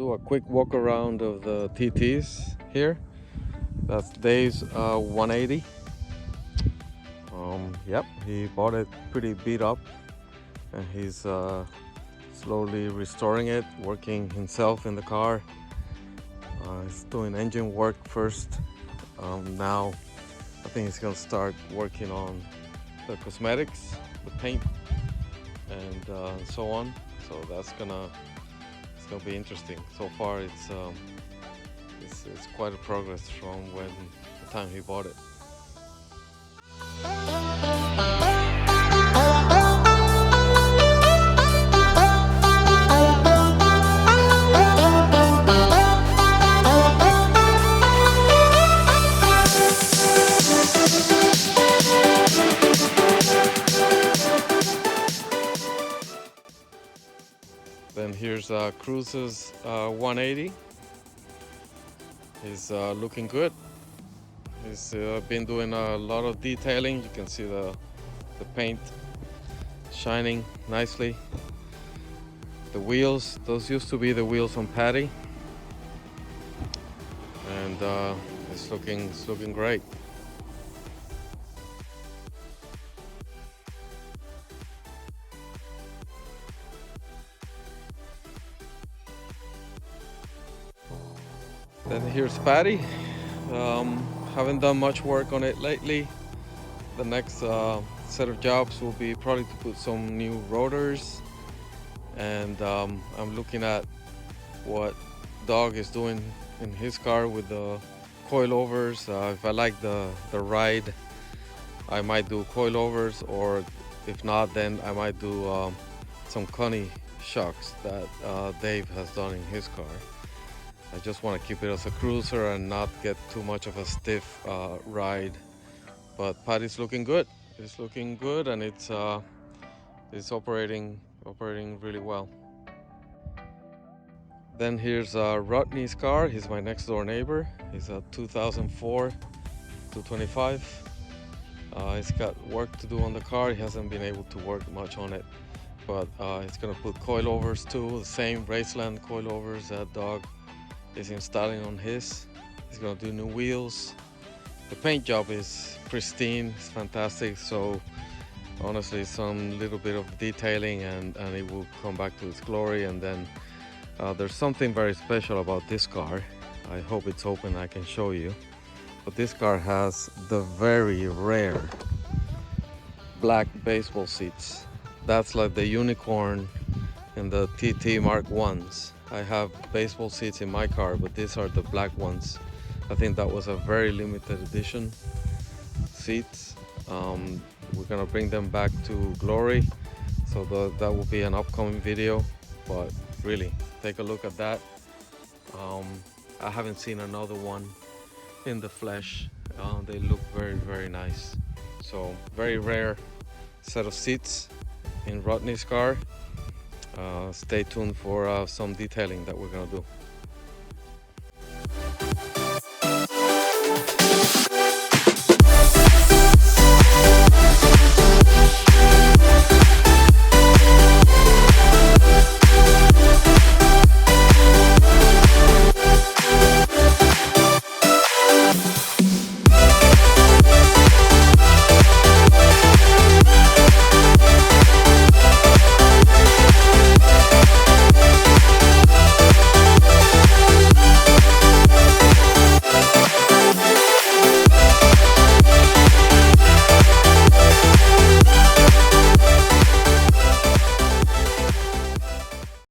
do a quick walk around of the TTs here. That's Dave's 180. Yep, he bought it pretty beat up, and he's slowly restoring it, working himself in the car. He's doing engine work first. Now I think he's gonna start working on the cosmetics, the paint, and so on. So it's gonna be interesting. So far, it's quite a progress from the time he bought it. Then here's Cruz's 180. He's looking good. He's been doing a lot of detailing. You can see the paint shining nicely. The wheels, those used to be the wheels on Patty, and it's looking great. Then here's Patty. Haven't done much work on it lately. The next set of jobs will be probably to put some new rotors, and I'm looking at what Dog is doing in his car with the coilovers. If I like the ride, I might do coilovers, or if not, then I might do some Connie shocks that Dave has done in his car. I just want to keep it as a cruiser and not get too much of a stiff ride. But Patty's looking good. It's looking good, and it's operating really well. Then here's Rodney's car. He's my next door neighbor. He's a 2004 225. He's got work to do on the car. He hasn't been able to work much on it, but he's gonna put coilovers too, the same Raceland coilovers that Dog is installing on his. He's gonna do new wheels. The paint job is pristine, it's fantastic. So honestly, some little bit of detailing and it will come back to its glory. And then there's something very special about this car. I hope it's open, I can show you. But this car has the very rare black baseball seats. That's like the unicorn in the TT Mark 1s. I have baseball seats in my car, but these are the black ones. I think that was a very limited edition seats. We're gonna bring them back to glory, so that will be an upcoming video. But really, take a look at that. I haven't seen another one in the flesh. They look very nice. So very rare set of seats in Rodney's car. Stay tuned for some detailing that we're gonna do.